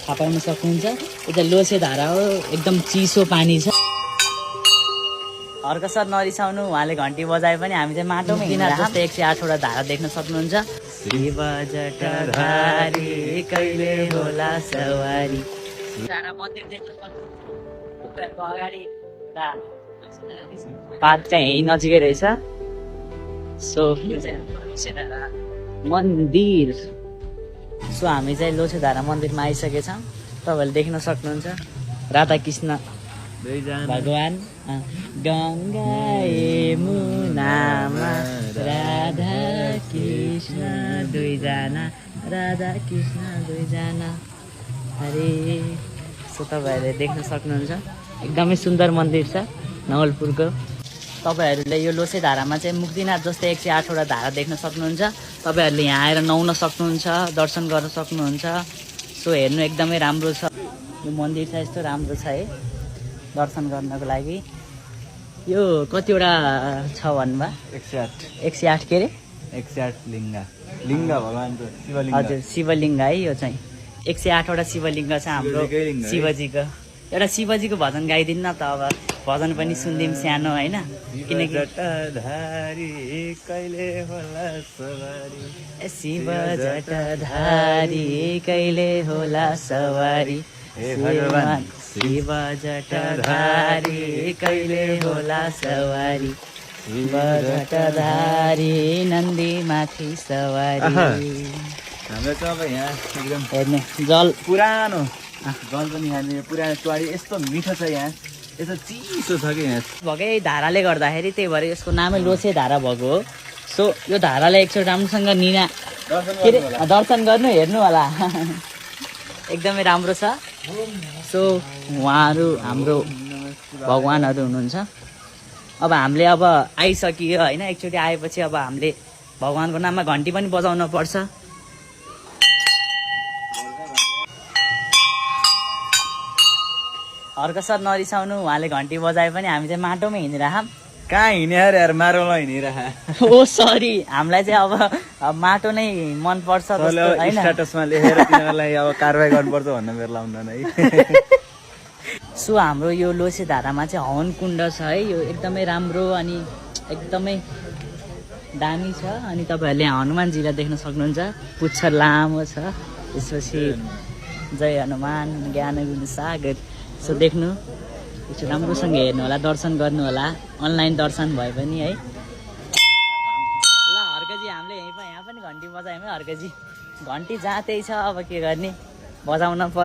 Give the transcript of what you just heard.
थाहा पाउन सक्नुहुन्छ। यता लोसे धारा हो, एकदम चिसो पानी छ। हर्क सर नरिसाउनु, उहाँले घन्टी बजाए पनि हामी चाहिँ माटोमै हिँडेर जस्तै 108 वटा धारा देख्न सक्नुहुन्छ। शिव जटाधारी कहिले होला सवारी। धारा मन्दिर देख्न सक्नुहुन्छ। अगाडि पार्क चाहिँ यही नजिकै रहेछ। सो मन्दिर, सो हामी चाहिँ लोछेधारा मन्दिरमा आइसकेछौँ। तपाईँहरूले देख्न सक्नुहुन्छ राधाकृष्ण भगवान गङ्गा यमुनामा राधा कृष्ण दुईजना, राधा कृष्ण दुईजना हरे। सो तपाईँहरूले देख्न सक्नुहुन्छ एकदमै सुन्दर मन्दिर छ नवलपुरको। तपाईँहरूले यो लोछेधारामा चाहिँ मुक्तिनाथ जस्तै 108 वटा धारा देख्न सक्नुहुन्छ। तपाईँहरूले यहाँ आएर नुहाउन सक्नुहुन्छ, दर्शन गर्न सक्नुहुन्छ। सो हेर्नु एकदमै राम्रो छ। यो मन्दिर चाहिँ यस्तो राम्रो छ है दर्शन गर्नको लागि। यो कतिवटा छ भन्नुभयो? 108 के अरे? 108 लिङ्ग भगवानको शिवलिङ्ग। हजुर शिवलिङ्ग है। यो चाहिँ 108 वटा शिवलिङ्ग छ हाम्रो शिवजीको। एउटा शिवजीको भजन गाइदिनु न त, अब भजन पनि सुनिदिउँ सानो होइन, किनकि शिव जटाधारी कहिले होला सवारी, भगवान शिव जटाधारी कहिले होला सवारी, शिव जटाधारी नन्दी माथि सवारी। हाम्रो चाहिँ अब यहाँ एकदम हेर्ने जल पुरानो जल पनि यहाँनिर पुरानो टुवाडी यस्तो मिठो छ। यहाँ यस्तो चिसो छ कि यहाँ भएकै धाराले गर्दाखेरि, त्यही भएर यसको नामै लोछे धारा भएको हो। सो यो धारालाई एकचोटि राम्रोसँग निना के अरे दर्शन गर्नु हेर्नु होला। एकदमै राम्रो छ। सो उहाँहरू हाम्रो भगवानहरू हुनुहुन्छ। अब हामीले अब आइसकियो होइन, एकचोटि आएपछि अब हामीले भगवानको नाममा घन्टी पनि बजाउन पर्छ। हर्क सर नरिसाउनु, उहाँले घन्टी बजाए पनि हामी चाहिँ माटोमै हिँडिरह। कहाँ हिँडे यार, माटोमा हिँडिरह। ओ सरी, हामीलाई चाहिँ अब माटो नै मनपर्छ होइन। स्ट्याटसमा लेखेर तिनीहरूलाई अब कारवाही गर्नुपर्छ भन्न मेरो लाउँदैन है। सो हाम्रो यो लोछे धारामा चाहिँ हवन कुण्ड छ है। यो एकदमै राम्रो अनि एकदमै दामी छ। अनि तपाईँहरूले हनुमानजीलाई देख्न सक्नुहुन्छ, पुच्छर लामो छ। त्यसपछि जय हनुमान ज्ञान गुण सागर। सो देख्नु यसो राम्रोसँग हेर्नु होला, दर्शन गर्नु होला, अनलाइन दर्शन भए पनि है। ल हर्कजी, हामीले यहाँ पनि घन्टी बजायौँ है। हर्कजी घन्टी जहाँ त्यही छ, अब के गर्ने, बजाउन पर्छ।